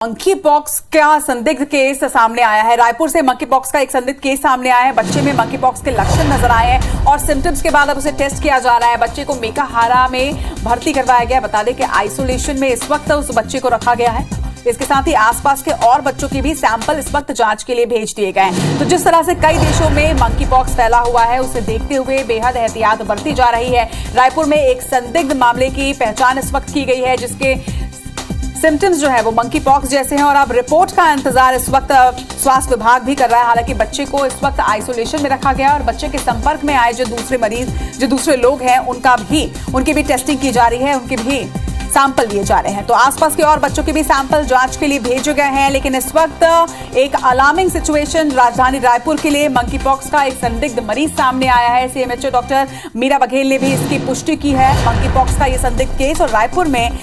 Monkey pox का संदिग्ध case सामने आया है। रायपुर से मंकी पॉक्स का एक संदिग्ध केस सामने आया है। बच्चे में मंकी पॉक्स के लक्षण नजर आए हैं और सिम्टम्स के बाद अब उसे टेस्ट किया जा रहा है। बच्चे को मेकाहारा में भर्ती करवाया गया। बता दें कि आइसोलेशन में इस वक्त उस बच्चे को रखा गया है। इसके साथ ही आसपास के और बच्चों के भी सैंपल इस वक्त जांच के लिए भेज दिए गए हैं। तो जिस तरह से कई देशों में मंकी पॉक्स फैला हुआ है, उसे देखते हुए बेहद एहतियात बरती जा रही है। रायपुर में एक संदिग्ध मामले की पहचान इस वक्त की गई है, जिसके सिम्टम्स जो है वो मंकी पॉक्स जैसे हैं और अब रिपोर्ट का इंतजार इस वक्त स्वास्थ्य विभाग भी कर रहा है। हालांकि बच्चे को इस वक्त आइसोलेशन में रखा गया और बच्चे के संपर्क में आए जो दूसरे मरीज, जो दूसरे लोग हैं, उनकी भी टेस्टिंग की जा रही है, उनके भी सैंपल लिए जा रहे हैं। तो आसपास के और बच्चों के भी सैंपल जांच के लिए भेजे गए हैं। लेकिन इस वक्त एक अलार्मिंग सिचुएशन राजधानी रायपुर के लिए मंकी पॉक्स का एक संदिग्ध मरीज सामने आया है। सीएमएचओ डॉक्टर मीरा बघेल ने भी इसकी पुष्टि की है। मंकी पॉक्स का ये संदिग्ध केस और रायपुर में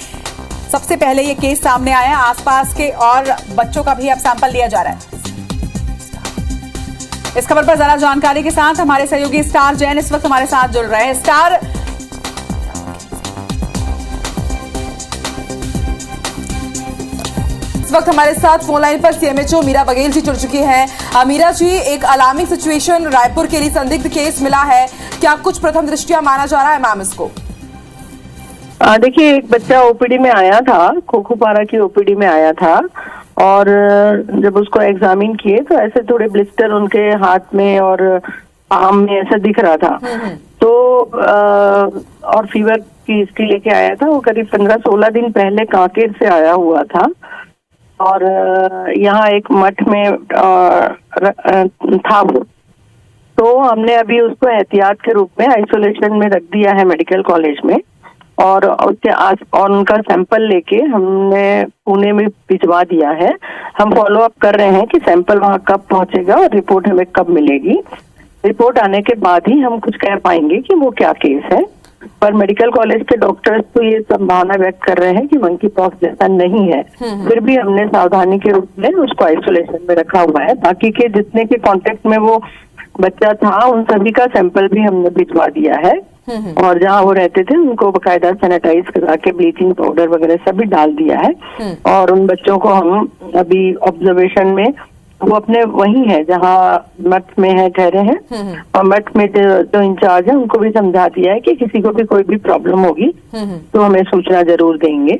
सबसे पहले ये केस सामने आया। आसपास के और बच्चों का भी अब सैंपल लिया जा रहा है। इस खबर पर ज्यादा जानकारी के साथ हमारे सहयोगी स्टार जैन इस वक्त हमारे साथ जुड़ रहे हैं। स्टार, इस वक्त हमारे साथ फोन लाइन पर सीएमएचओ मीरा बघेल जी जुड़ चुकी हैं। मीरा जी, एक अलार्मिंग सिचुएशन रायपुर के लिए संदिग्ध केस मिला है, क्या कुछ प्रथम दृष्टया माना जा रहा है मैम इसको? देखिए, एक बच्चा ओपीडी में आया था, खोखोपारा की ओपीडी में आया था और जब उसको एग्जामिन किए तो ऐसे थोड़े ब्लिस्टर उनके हाथ में और आर्म में ऐसा दिख रहा था। तो और फीवर की हिस्ट्री लेके आया था। वो करीब 15-16 दिन पहले कांकेर से आया हुआ था और यहाँ एक मठ में था वो। तो हमने अभी उसको एहतियात के रूप में आइसोलेशन में रख दिया है मेडिकल कॉलेज में और उसके और उनका सैंपल लेके हमने पुणे में भिजवा दिया है। हम फॉलो अप कर रहे हैं कि सैंपल वहाँ कब पहुंचेगा और रिपोर्ट हमें कब मिलेगी। रिपोर्ट आने के बाद ही हम कुछ कह पाएंगे कि वो क्या केस है। पर मेडिकल कॉलेज के डॉक्टर्स तो ये संभावना व्यक्त कर रहे हैं कि मंकी पॉक्स जैसा नहीं है। फिर भी हमने सावधानी के रूप में उसको आइसोलेशन में रखा हुआ है। बाकी के जितने के कॉन्टेक्ट में वो बच्चा था उन सभी का सैंपल भी हमने भिजवा दिया है और जहाँ वो रहते थे उनको बकायदा सैनिटाइज करा के ब्लीचिंग पाउडर वगैरह सभी डाल दिया है। और उन बच्चों को हम अभी ऑब्जर्वेशन में, वो अपने वही है जहाँ मठ में है ठहरे हैं और मठ में जो इंचार्ज है उनको भी समझा दिया है कि किसी को भी कोई भी प्रॉब्लम होगी तो हमें सूचना जरूर देंगे।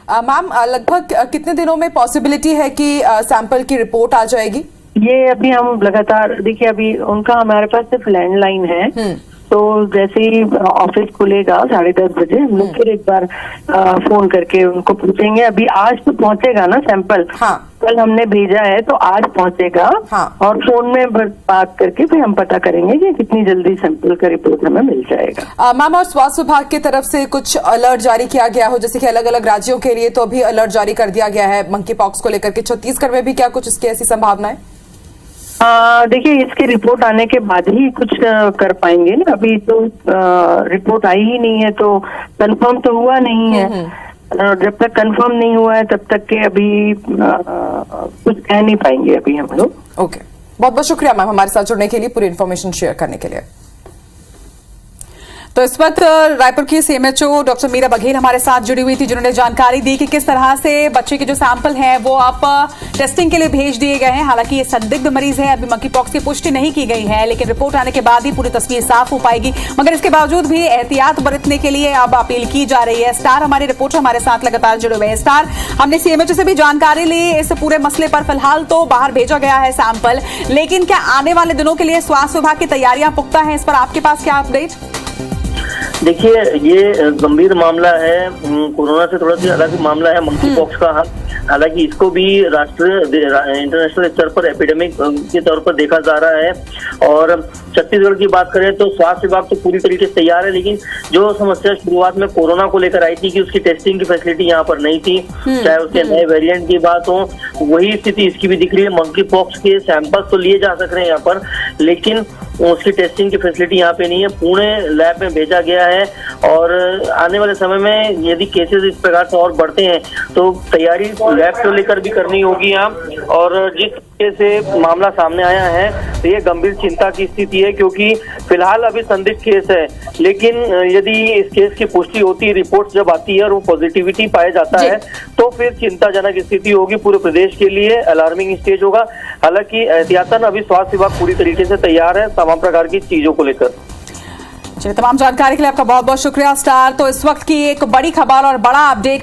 मैम, लगभग कितने दिनों में पॉसिबिलिटी है कि सैंपल की रिपोर्ट आ जाएगी? ये अभी हम लगातार, देखिए अभी उनका हमारे पास सिर्फ लैंडलाइन है, तो जैसे ही ऑफिस खुलेगा 10:30 बजे हम लोग फिर एक बार फोन करके उनको पूछेंगे। अभी आज तो पहुंचेगा ना सैंपल? हाँ। कल हमने भेजा है तो आज पहुंचेगा। हाँ। और फोन में बात करके फिर हम पता करेंगे कि कितनी जल्दी सैंपल का रिपोर्ट हमें मिल जाएगा। मैम, और स्वास्थ्य विभाग की तरफ से कुछ अलर्ट जारी किया गया हो, जैसे कि अलग अलग राज्यों के लिए तो अभी अलर्ट जारी कर दिया गया है मंकी पॉक्स को लेकर के। छत्तीसगढ़ में भी क्या कुछ इसकी ऐसी संभावना है? देखिए, इसकी रिपोर्ट आने के बाद ही कुछ कर पाएंगे ना। अभी तो रिपोर्ट आई ही नहीं है तो कंफर्म तो हुआ नहीं है। जब तक कंफर्म नहीं हुआ है तब तक के अभी कुछ कह नहीं पाएंगे अभी हम लोग। ओके, बहुत बहुत शुक्रिया मैम हमारे साथ जुड़ने के लिए, पूरी इन्फॉर्मेशन शेयर करने के लिए। तो इस वक्त रायपुर की सीएमएचओ डॉक्टर मीरा बघेल हमारे साथ जुड़ी हुई थी, जिन्होंने जानकारी दी कि किस तरह से बच्चे के जो सैंपल हैं वो आप टेस्टिंग के लिए भेज दिए गए हैं। हालांकि ये संदिग्ध मरीज है, अभी मंकी पॉक्स की पुष्टि नहीं की गई है, लेकिन रिपोर्ट आने के बाद ही पूरी तस्वीर साफ हो पाएगी। मगर इसके बावजूद भी एहतियात बरतने के लिए अब अपील की जा रही है। स्टार, हमारे रिपोर्टर हमारे साथ लगातार जुड़े हुए हैं। स्टार, हमने सीएमएचओ से भी जानकारी ली इस पूरे मसले पर। फिलहाल तो बाहर भेजा गया है सैंपल, लेकिन क्या आने वाले दिनों के लिए स्वास्थ्य विभाग की तैयारियां पुख्ता हैं? इस पर आपके पास क्या अपडेट? देखिए, ये गंभीर मामला है, कोरोना से थोड़ा सा अलग मामला है मंकी पॉक्स का। हालांकि इसको भी राष्ट्रीय इंटरनेशनल स्तर पर एपिडेमिक के तौर पर देखा जा रहा है। और छत्तीसगढ़ की बात करें तो स्वास्थ्य विभाग तो पूरी तरीके से तैयार है, लेकिन जो समस्या शुरुआत में कोरोना को लेकर आई थी कि उसकी टेस्टिंग की फैसिलिटी यहाँ पर नहीं थी, चाहे उसके नए वेरिएंट की बात हो, वही स्थिति इसकी भी दिख रही है। मंकी पॉक्स के सैंपल्स तो लिए जा सक रहे हैं यहाँ पर, लेकिन उसकी टेस्टिंग की फैसिलिटी यहाँ पे नहीं है। पुणे लैब में भेजा गया है और आने वाले समय में यदि केसेस इस प्रकार से और बढ़ते हैं तो तैयारी लैब को लेकर भी करनी होगी यहाँ। और जिस तरीके से मामला सामने आया है तो ये गंभीर चिंता की स्थिति है, क्योंकि फिलहाल अभी संदिग्ध केस है, लेकिन यदि इस केस की पुष्टि होती है, रिपोर्ट जब आती है और वो पॉजिटिविटी पाया जाता है तो फिर चिंताजनक स्थिति होगी, पूरे प्रदेश के लिए अलार्मिंग स्टेज होगा। हालांकि एहतियातन अभी स्वास्थ्य विभाग पूरी तरीके से तैयार है तमाम प्रकार की चीजों को लेकर। चलिए, तमाम जानकारी के लिए आपका बहुत बहुत शुक्रिया स्टार। तो इस वक्त की एक बड़ी खबर और बड़ा अपडेट